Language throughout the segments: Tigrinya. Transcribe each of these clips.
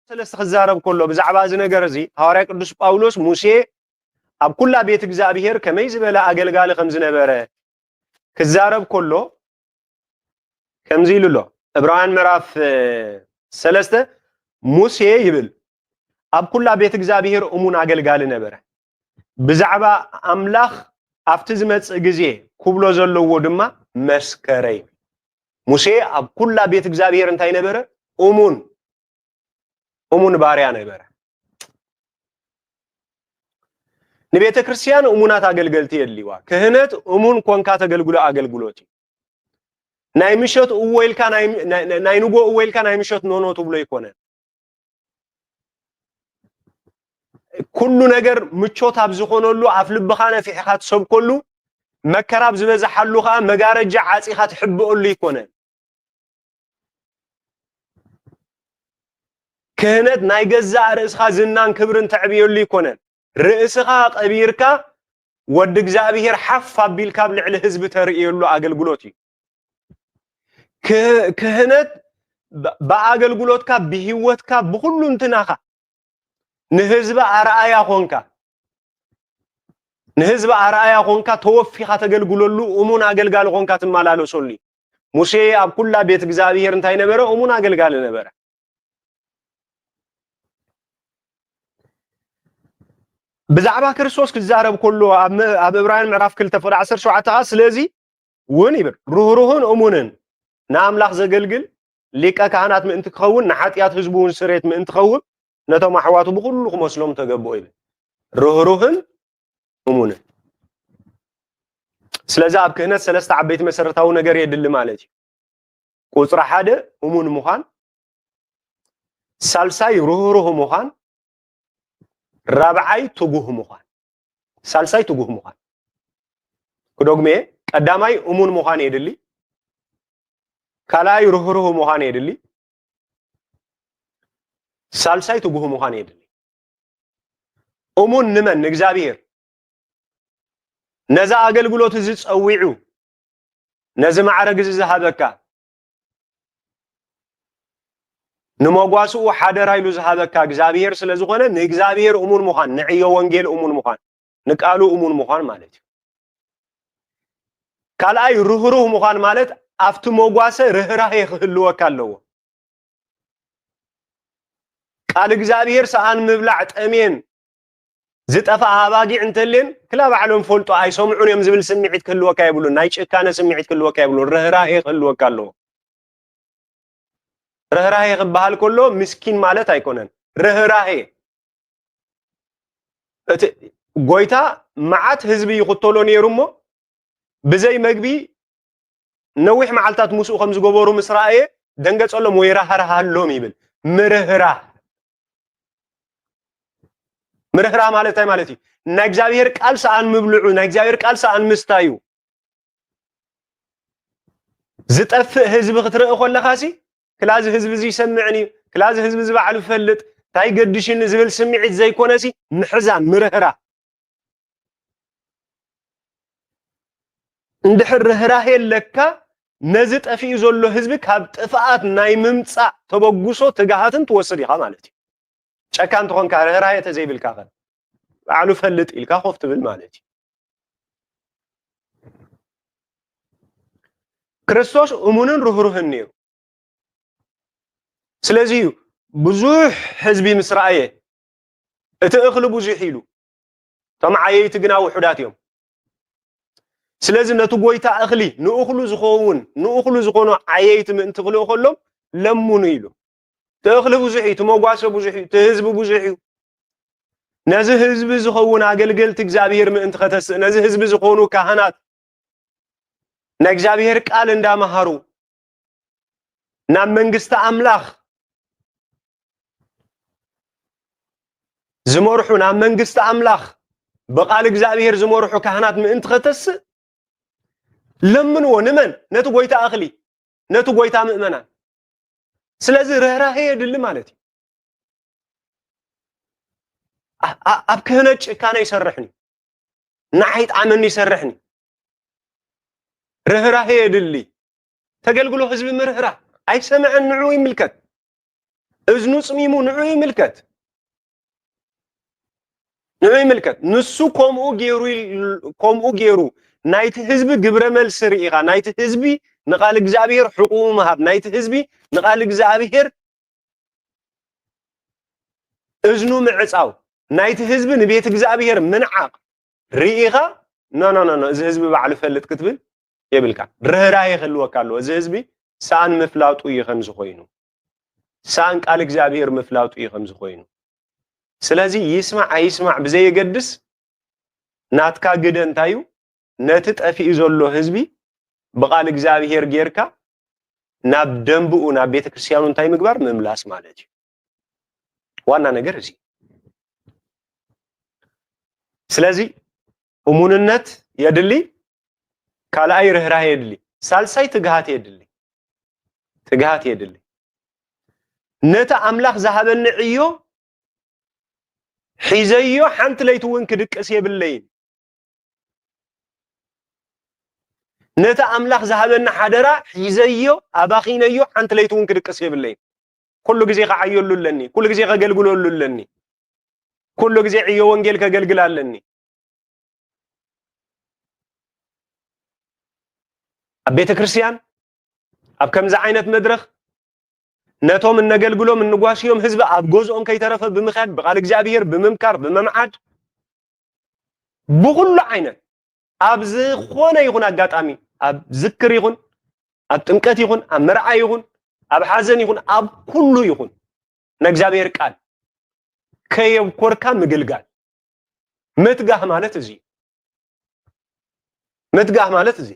سلست خزارب كله بزعباز نجرزي هاريك قدوس باولوس موسى أب كل بيت إجزابير كميز بلا أجل قال خمس نبرة خزارب كله كمزيل له إبراهيم مراف سلسته موسى يبل أب كل بيت إجزابير أمون أجل قال نبرة بزعبا أملاخ أفتزمت جزيه كوبلو زلو ودما مسكري موسى أب كل بيت إجزابير انتي نبرة أمون باريا نبرة نبيت كريستيان أمونات أجلجلتي الليوا كهنت أمون كونكات أجلجلوتي نايمشوت أول كان ناينوجو أول كان نايمشوت نونو تبلو يكونه كل نجار متشوت أبزخونه له عفل بخانة في حقات صب كله مكراب زبز حلوها مجارج عاصي خات حب أقول يكونه كهنت نايجزع رئيس خازنان كبرن تعبي يقول يكونه رئيسها قبيركا ود እግዚአብሔር حف بالكاب لعل حزب تريلو አገልግሎቲ كهنت በአገልግሎትካ በህይወትካ በሁሉ እንትናኻ ንህዝብ አርአያ ሆንካ ተወፊኻ ተገልግሎሉ እሙን አገልጋል ሆንካ ትማላለሶሊ ሙሴ አብ ኩላ ቤት እግዚአብሔር እንታይ ነበረ እሙን አገልጋል ነበረ بزعبا كريستوس كزارب كله اب ابراهيم معرف كل تفر 10 شعتا سلازي ون يبر روحون امونن ناملاخ زغلغل ليقا كهنات من انت تخون نحاتيات حزبون سريت من انت تخون نتو محواتو بكل مسلم تغبو يبر روحون امونن سلازي اب كهنت ثلاثه عبيت مسرتاو ነገር يدل مالتي ቁጥር 1 امون مخان ሳልሳይ روح مخان رابعاي تجوه مخان سالساي تجوه مخان كدوغمي قداماي امون مخان يدلي كالاي روح مخان يدلي سالساي تجوه مخان يدلي امون نمن እግዚአብሔር نزا አገልግሎት ዝጽውዑ ነዚ ማዕረግ ዝሃበካ نموغواسو حادر ايلو زهابكا እግዚአብሔር ስለዝኾነ ንእግዚአብሔር እሙን መዃን ንዕዮ ወንጌል እሙን መዃን ንቃሉ እሙን መዃን ማለት ካልአይ ሩህሩህ መዃን ማለት አፍቱ ሞጓሰ ርህራሄ ክህልወካ ኣለዎ ቃል እግዚአብሔር ሰአን ምብላዕ ጠሜን ዝጠፋ አባጊ እንተልን ክላ ባዕሎም ፈልጦ አይሰምዑን የም ዝብል ስምዒት ክህልወካ ይብሉ ናይ ጭካነ ስምዒት ክህልወካ ይብሉ ርህራሄ ክህልወካ ኣለዎ رهراهي قبال كله مسكين مالت ايكونن رهراهي غويتا معات حزبي يقتلو نيرمو بزي مغبي نوح معلتات موسو خمس غبورو مسرائي دنگصلو ويرهرهالوم يبل مرهرا مالت اي مالتي ناغزابير قال سان مبلعو ناغزابير قال سان مستايو زطف حزب خطرق خلخاسي كلاز حزب زي سمعني كلاز حزب زي بعلو فلت تاي قدشن زبل سمعت زي كونسي محزان مرهرا اندحر رهراهي لكا نزت افي زولو حزب كاب طفات ناي ممصا تبغوسو تغاهتن توسديها مالتي چكان تخون كرهراهي تزيبل كاخن بعلو فلت الكا خوفت بال مالتي كريستوس امونن روحروهن نيو سلازي بزوح حزبي مسرائيه اتاخلو بزوح يلو تمعايي تغنا وحداتيوم سلازي نتو غويتا اخلي نوخلو زخونو عييت من تخلو خلوم لمونو يلو تاخلو بزوحي تموغاسو بزوحي تهزب بزوحي نازي حزب زخون اغلغلت እግዚአብሔር من انت ختس نازي حزب زخونو كهنات نا እግዚአብሔር ቃል እንዳመሃሩ نا መንግስት አምላክ زمرحنا منجست أملاخ بقال እግዚአብሔር زمرحو كهنات من انت ختس لمن ونمن نتو قويتا أخلي نتو قويتا مؤمنا سلازي رهراهي يدل مالتي أبكهنج كان يسرحني نحيت عمني يسرحني رهراهي يدل لي تقلقلو حزب مرهرا أي سمع النعوي ملكت እዝኑ ጽሚሙ ንዑይ ምልከት ንሱ ከምኡ ገይሩ ናይቲ ህዝቢ ግብረ መልስ ርኢኻ ናይቲ ህዝቢ ንቃል እግዚአብሔር ሕቁ መሃብ ናይቲ ህዝቢ ንቃል እግዚአብሔር እዝኑ ምዕጻው ናይቲ ህዝቢ ንቤት እግዚአብሔር ምንዓቅ ርኢኻ ኖ እዚ ህዝቢ ባዕሉ ፈልጥ ክትብል የብልካ ርህራሄ ይኽልወካ ኣሎ እዚ ህዝቢ ሳን ምፍላጡ ይኸም ዝኮይኑ ሳን ቃል እግዚአብሔር ምፍላጡ ይኸም ዝኮይኑ ስለዚህ ይስማዕ አይስማዕ ብዘይገድስ ናትካ ግደ እንታዩ ነቲ ጠፊኡ ዘሎ ህዝቢ በቃል እግዚአብሔር ጌርካ ናብ ደንብኡ ናብ ቤተ ክርስቲያኑ እንታይ ምግባር መምላስ ማለት እዩ ዋና ነገር እዚ ስለዚህ እሙንነት የድሊ ካልአይ ርህራሄ የድሊ ሳልሳይ ትግሃት የድሊ ነታ አምላኽ ዝሃበኒ ዕዮ ሒዘዮ ሓንቲ ለይትውን ክድቅስ የብለይን ነታ አምላኽ ዝሃበኒ ሓደራ ሒዘዮ አባኺነዮ ሓንቲ ለይትውን ክድቅስ የብለይን ኩሉ ግዜ ከዓየሉለኒ ኩሉ ግዜ ከገልግለሉለኒ ኩሉ ግዜ ዕዮ ወንጌል ከገልግላለኒ ኣብ ቤተ ክርስቲያን ኣብ ከምዚ ዓይነት መድረኽ ነቶም እነገልግሎም እንጓስዮም ህዝቢ ኣብ ገዝኦም ከይተረፈ ብምኻድ በቃል እግዚአብሔር ብምምካር ብምምዓድ ብኩሉ ዓይነት ኣብ ዝኾነ ይኹን አጋጣሚ ኣብ ዝክር ይኹን ኣብ ጥምቀት ይኹን ኣብ መርዓ ይኹን ኣብ ሓዘን ይኹን ኣብ ኩሉ ይኹን ንእግዚአብሔር ቃል ከየብኮርካ ምግልጋል ምትጋህ ማለት እዚ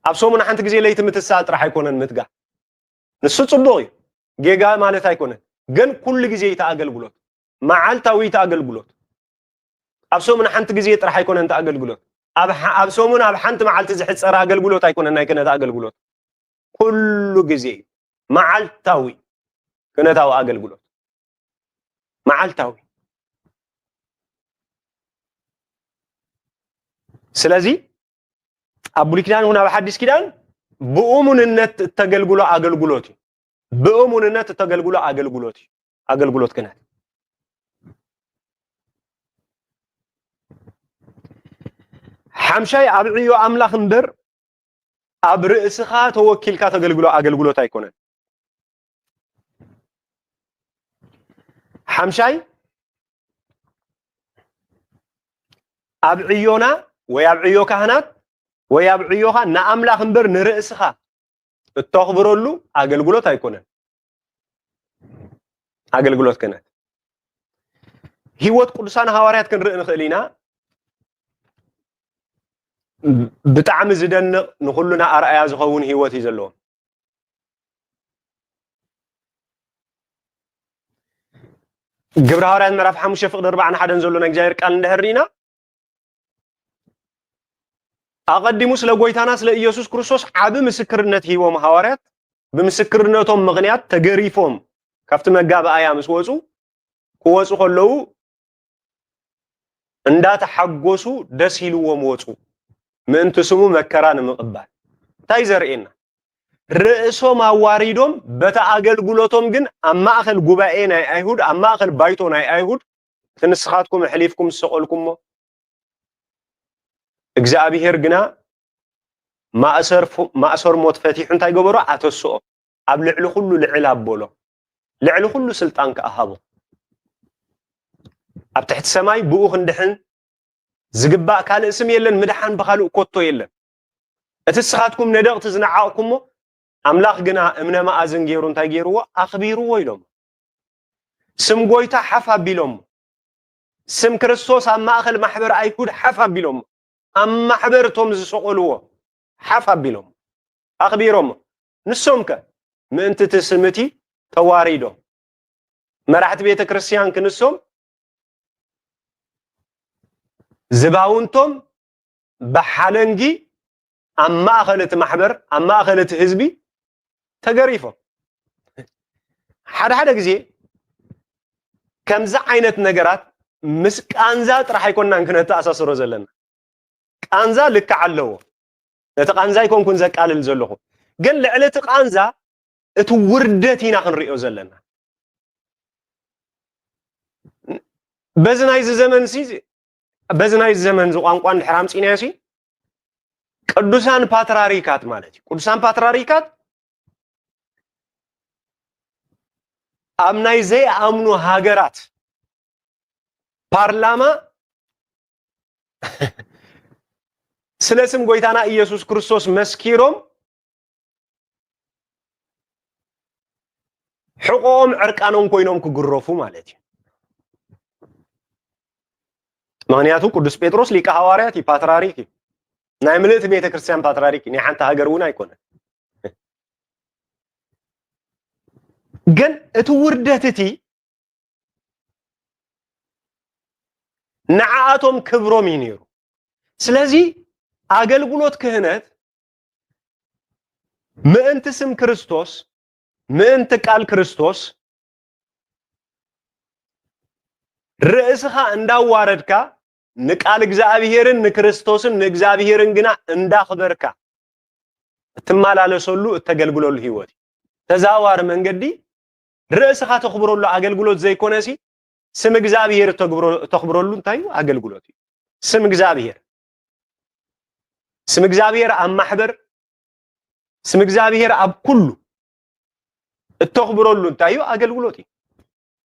ኣብ ሰሙን ሓንቲ ግዜ ለይቲ ምትሳል ጥራሕ አይኮነን ምትጋህ ንሱ ጽቡቕ እዩ ጌጋ ማለት አይኮነን ግን ኩሉ ግዜ ይተአገልግሎት መዓልታዊ ተአገልግሎት ኣብ ሰሙን ሓንቲ ግዜ ጥራሕ አይኮነን ተአገልግሎት ኣብ ሰሙን ኣብ ሓንቲ መዓልቲ ዝሕፀረ አገልግሎት አይኮነን ናይ ክነት አገልግሎት ኩሉ ግዜ መዓልታዊ ክነታዊ አገልግሎት መዓልታዊ ስለዚህ ኣብ ብሉይ ኪዳን ይኹን ኣብ ሓዲስ ኪዳን ብእሙንነት ተገልግሎ አገልግሎት እዩ ብእሙንነት ተገልግሎ አገልግሎት ክነት ሓምሻይ ኣብ ዕዮ አምላኽ እምበር ኣብ ርእስኻ ተወኪልካ ተገልግሎ አገልግሎት አይኮነን ሓምሻይ ኣብ ዕዮና ወይ ኣብ ዕዮ ካህናት ወይ ኣብ ዕዮኻ ንአምላኽ እምበር ንርእስኻ እተኽብረሉ አገልግሎት አይኮነን አገልግሎት ክነት ህይወት ቅዱሳን ሐዋርያት ክንርኢ ንኽእል ኢና ብጣዕሚ ዝደንቕ ንኹሉና ኣርአያ ዝኸውን ህይወት እዩ ዘለዎም ግብረ ሐዋርያት ምዕራፍ 5 ፍቅዲ 41 ዘሎ ናይ እግዚአብሔር ቃል እንደህሪና አቀዲሙ ስለ ጎይታና ስለ ኢየሱስ ክርስቶስ ዓብ ምስክርነት ሂቦም ሐዋርያት ብምስክርነቶም ምኽንያት ተገሪፎም ካብቲ መጋባእያ ምስ ወፁ ክወፁ ከለዉ እንዳተሓጎሱ ደስ ኢልዎም ወፁ ምእንቲ ስሙ መከራ ንምቕባል እንታይ ዘርኤና ርእሶም አዋሪዶም በታ አገልግሎቶም ግን ኣብ ማእኸል ጉባኤ ናይ አይሁድ ኣብ ማእኸል ባይቶ ናይ አይሁድ ትንስኻትኩም ሕሊፍኩም ሰቆልኩሞ እግዚአብሔር ግና ማእሰር ሞት ፈቲሑ እንታይ ገበሮ አተስኦ ኣብ ልዕሊ ኩሉ ልዕል አበሎ ልዕሊ ኩሉ ስልጣን ከአሃቦ ኣብ ትሕቲ ሰማይ ብኡ ክንድሕን ዝግባእ ካልእ ስም የለን ምድሓን ብኻልእ ኮቶ የለን እቲ ስኻትኩም ነደቕቲ ዝነዓቕኩሞ አምላኽ ግና እምነ ማእዝን ገይሩ እንታይ ገይርዎ አኽቢርዎ ኢሎም ስም ጎይታ ሓፍ ኣቢሎም ስም ክርስቶስ ኣብ ማእኸል ማሕበር አይሁድ ሓፍ ኣቢሎም ኣብ ማሕበርቶም ዝሰቆልዎ ሓፍ ኣቢሎም ኣኽቢሮም ንሶም ከ ምእንቲ ትስምቲ ተዋሪዶም መራሕቲ ቤተ ክርስቲያን ክንሶም ዝባውንቶም በሓለንጊ ኣብ ማእኸል እቲ ማሕበር ኣብ ማእኸል እቲ ህዝቢ ተገሪፎም ሓደ ግዜ ከምዛ ዓይነት ነገራት ምስ ቃንዛ ጥራሕ ኣይኮንናን ክነተኣሳስሮ ዘለና ቃንዛ ልክ ኣለዎ ነቲ ቃንዛ ይኮንኩን ዘቃልል ዘለኹ ግን ልዕሊ እቲ ቃንዛ እቲ ውርደት ኢና ክንሪኦ ዘለና በዝናይዝ ዘመን ሲ በዝናይዝ ዘመን ቋንቋን ሕራም ጽናያሲ ቅዱሳን ፓትርያርካት ማለት ቅዱሳን ፓትርያርካት አምናይ ዘይ አምኑ ሀገራት ፓርላማ ስለስም ጎይታና ኢየሱስ ክርስቶስ መስኪሮም ሕቆም ዕርቃኖም ኮይኖም ክግረፉ ማለት ምክንያቱ ቅዱስ ጴጥሮስ ሊቀ ሐዋርያት ፓትርያርክ ናይ ምልእቲ ቤተ ክርስቲያን ፓትርያርክ ናይ ሓንቲ ሃገር እውን አይኮነን ግን እቲ ውርደትቲ ንዓኣቶም ክብሮም ይነሩ ስለዚ አገልግሎት ክህነት ምእንቲ ስም ክርስቶስ ምእንቲ ቃል ክርስቶስ ርእስኻ እንዳዋረድካ ንቃል እግዚአብሔርን ንክርስቶስን ንእግዚአብሔርን ግና እንዳኽበርካ እትማላለሰሉ እተገልግለሉ ህይወት ተዛዋር መንገዲ ርእስኻ ተኽብረሉ አገልግሎት ዘይኮነሲ ስም እግዚአብሔር ተኽብረሉ እንታይ አገልግሎት ስም እግዚአብሔር ኣብ ማሕበር ስም እግዚአብሔር ኣብ ኩሉ እተኽብረሉ እንታይ አገልግሎት